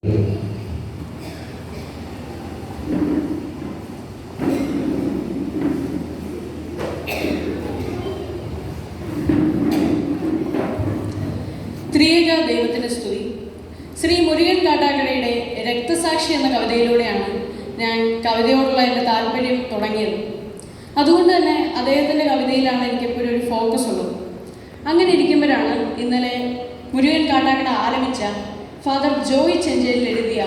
ത്രിയേക ദൈവത്തിന് സ്തുതി. ശ്രീ മുരുകൻ കാട്ടാക്കടയുടെ രക്തസാക്ഷി എന്ന കവിതയിലൂടെയാണ് ഞാൻ കവിതയോടുള്ള എൻ്റെ താല്പര്യം തുടങ്ങിയത്. അതുകൊണ്ട് തന്നെ അദ്ദേഹത്തിൻ്റെ കവിതയിലാണ് എനിക്കെപ്പോഴും ഒരു ഫോക്കസ് ഉള്ളത്. അങ്ങനെ ഇരിക്കുമ്പോഴാണ് ഇന്നലെ മുരുകൻ കാട്ടാക്കട ആലപിച്ച ഫാദർ ജോയ് ചെഞ്ചേരിൽ എഴുതിയ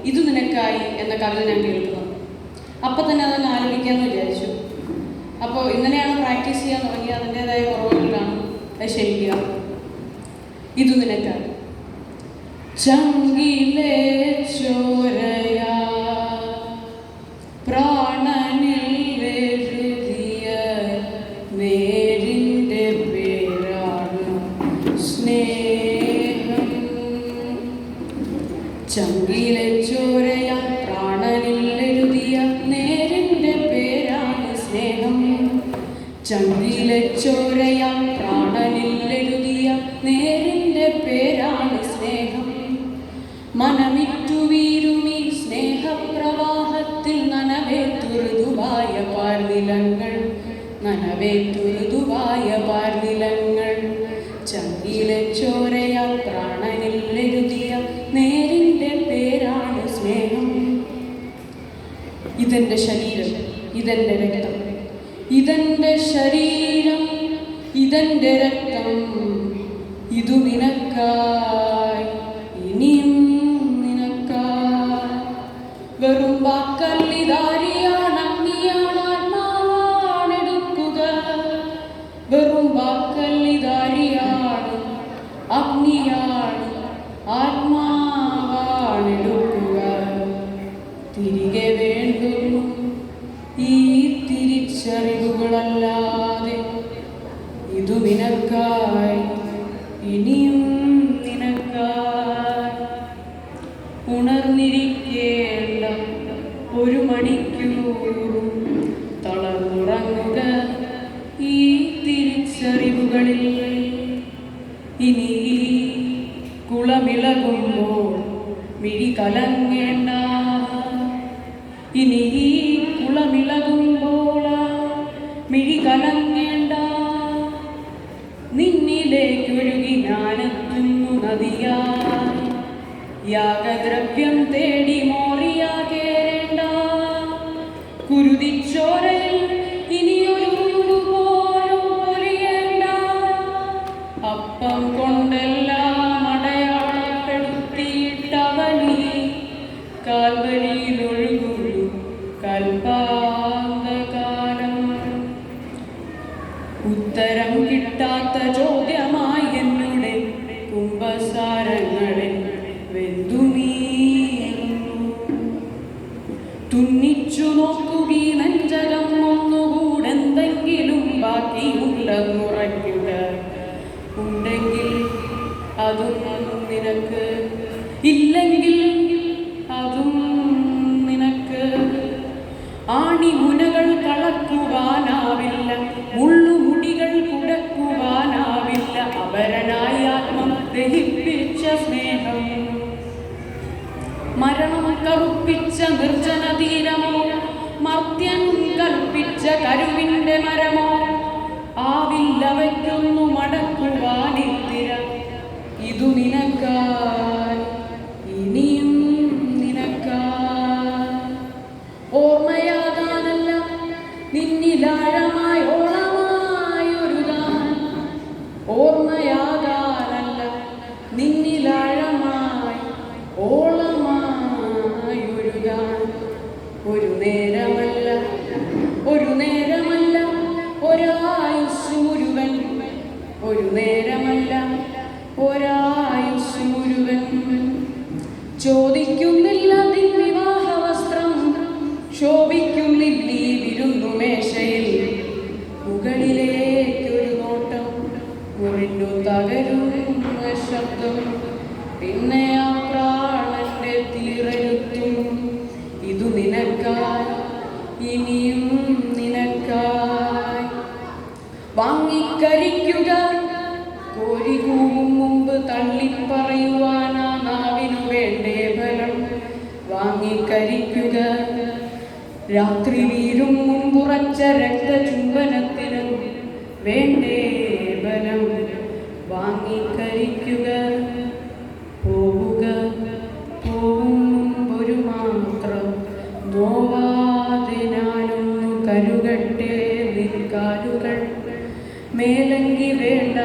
ഇതു നിനക്കായി എന്ന കവിത ഞാൻ കേൾക്കുന്നത്. അപ്പം തന്നെ അതൊന്ന് ആലപിക്കാമെന്ന് വിചാരിച്ചു. അപ്പോൾ ഇന്നലെയാണ് പ്രാക്ടീസ് ചെയ്യാൻ തുടങ്ങി, അതിൻ്റേതായ കുറവുകൾ കാണും, അത് ക്ഷമിക്കുക. ഇതു നിനക്കായി. ചങ്കിലെ ചോരയാ പ്രാണനിൽ എഴുതിയ നേരിൻ്റെ പേരാണ് സ്നേഹം. ചങ്കിലെ ചോരയാ പ്രാണനിൽ എഴുതിയ നേരിൻ്റെ പേരാണ് സ്നേഹം. ചങ്കിലെ ചോരയാ പ്രാണനിൽ എഴുതിയ നേരിൻ്റെ പേരാണ് സ്നേഹം. മനമിറ്റു വീരുമീ സ്നേഹപ്രവാഹത്തിൽ നനവേറ്റുറുതുവായ പാർനിലങ്ങൾ, നനവേറ്റുറുതുവായ പാർനിലങ്ങൾ. ചങ്കിലെ ചോരയാൽ പ്രാണനിൽ എഴുതിയ നേരിൻ്റെ പേരാണ് സ്നേഹം. ഇതെൻ്റെ ശരീരം, ഇതെൻ്റെ രക്തം, ഇതെൻ്റെ ശരീരം, ഇതെൻ്റെ രക്തം, ഇതു നിനക്കായി, ഇനിയും നിനക്കായി. വെറും വാക്കല്ലിതാരിയാണ്, അഗ്നിയാണ്, ആത്മാവാണെടുക്കുക. വെറും വാക്കല്ലിതാരിയാണ്, അഗ്നിയാണ്, ആത്മാവാണെടുക്കുക. തിരികെ വേണ്ടുന്നു ഈ തിരിച്ചറിവുകളല്ലാതെ. ഇതു നിനക്കായി, ഇനിയും നിനക്കായി. ഉണർന്നിരിക്കേണ്ട ഒരു മണിക്കൂറും തളർന്നുറങ്ങുക ഈ തിരിച്ചറിവുകളിൽ. ഇനി കുളമിളകുമ്പോൾ മിഴി കലങ്ങേണ്ട. ഇനി കുളമിളകുമ്പോൾ മിഴി കലങ്ങേണ്ട. നിന്നിലേക്കൊഴുകി ഞാനെത്തുന്നു നദിയായി. യാഗദ്രവ്യം തേടി മോറിയാ കേറേണ്ട. കുരുതിച്ചോരയിൽ ഇനിയൊരു പോലും പൊലിയേണ്ട. അപ്പം കൊണ്ടെല്ലാം അടയാളപ്പെടുത്തിയിട്ടവനീ കാൽവരിയിലൊഴുകുന്നു കൽപ്പാന്തകാലം. ഉത്തരം കിട്ടാത്ത ചോദ്യമായി എന്നുടെ കുംഭസാരങ്ങളിൽ വെന്തുമീറുന്നു. തുന്നിച്ചു നോക്കുകീ നെഞ്ചകം ഒന്നുകൂടെ എന്തെങ്കിലും ബാക്കിയുണ്ടെന്നുറയ്ക്കുക. ഉണ്ടെങ്കിൽ അതും നിനക്ക്, ഇല്ലെങ്കിൽ അതും നിനക്ക്. ആണിമുനകൾ കളക്കുവാനാവില്ല, മുള്ളുമുടികൾ കുടക്കുവാനാവില്ല. അപരനായി ആത്മം ദഹിപ്പിച്ച സ്നേഹം. മരണം കറുപ്പിച്ച നിർജ്ജന തീരമോ, മർത്യൻ കൽപ്പിച്ച കരുവിൻ്റെ മരമോ, ആവില്ലവയ്ക്കൊന്നു മടക്കുവാനിത്തിര. ഇതു നിനക്കായി, ഇനിയും നിനക്കായി. ഓർമ്മയാകാനല്ല, നിന്നിലാഴമായി ഓളമായൊരുതാൻ. ഓർമ്മയാകാനല്ല, നിന്നിലാഴമായി ഓളമായൊരുതാൻ. ഒരു നേരമല്ല, ഒരു നേരമല്ല, ഒരായുസ് മുഴുവൻ. ഒരു നേരമല്ല, ഒരായുസ് മുഴുവൻ. ചോദിക്കുന്നില്ല നിൻ വിവാഹ വസ്ത്രം, ശോഭിക്കുന്നില്ല ഈ വിരുന്നുമേശയിൽ. മുകളിലേക്കൊരു നോട്ടം, മുറിഞ്ഞു തകരുന്ന ശബ്ദം, പിന്നെ ആ പ്രാണന്റെ തീരെഴുത്തും. ഇതു നിനക്കായി, ഇനിയും നിനക്കായി. വാങ്ങിക്കരിക്കുക കോരി കൂവും മുമ്പ് തള്ളിപ്പറയുവാനാ നാവിനു വേണ്ടേ ബലം. വാങ്ങിക്കരിക്കുക. രാത്രി വീരും മുമ്പുറച്ച രക്തചുംബനത്തിന് വേണ്ടേ ബലം വാങ്ങിക്കരിക്കുക. പോവുക പോവും മുമ്പൊരു മാത്രം നോവാതെ ഞാനൊന്നു കരുകട്ടെ നിൽക്കാലുകൾ. മേലങ്കി വേണ്ട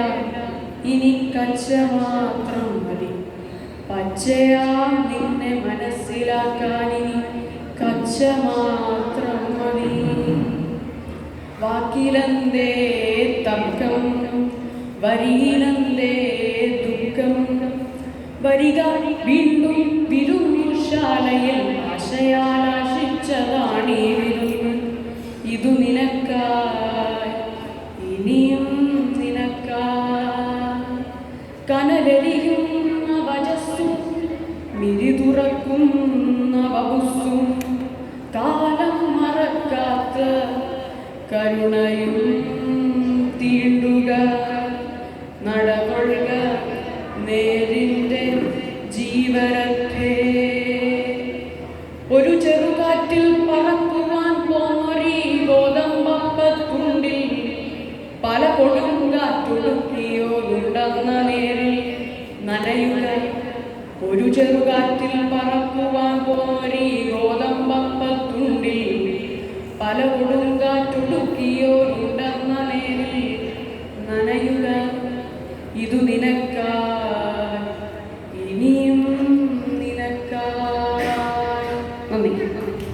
ഇനി കച്ച മാത്രം മതി. പച്ചയാ നിന്നെ മനസ്സിലാക്കാനിനി കച്ച മാത്രം മതി. വാക്കിലെന്തേ തർക്കം, വരിയിലെന്തേ ദുഃഖം. വരിക വീണ്ടും വിരുന്നുശാലയിൽ ആശയാലാശിച്ചതാണീ വിരുന്ന്. ഇതു നിനക്കായി ഇനിയും നിനക്കായി. കനലെരിയുന്ന വജസ്സും മിഴിതുറക്കുന്ന വപുസ്സും കാലം മറക്കാത്ത കരുണയും തീണ്ടുക. നടകൊള്ളുക നേരിൻ്റെ ജീവരത്തെ. ഒരു ചെറുകാറ്റിൽ പറക്കുവാൻ പോന്നൊരീ ഗോതമ്പപ്പത്തുണ്ടിൽ പല കൊടുങ്കാറ്റൊടുക്കിയോരുണ്ടെന്ന നേരിൽ നനയുക. ഒരു ചെറുകാറ്റിൽ പറക്കുവാൻ പോന്നൊരീ ഗോതമ്പപ്പത്തുണ്ടിൽ പല കൊടുങ്കാറ്റൊടുക്കിയോരുണ്ടെന്ന നേരിൽ നനയുക. ഇതു നിനക്കാ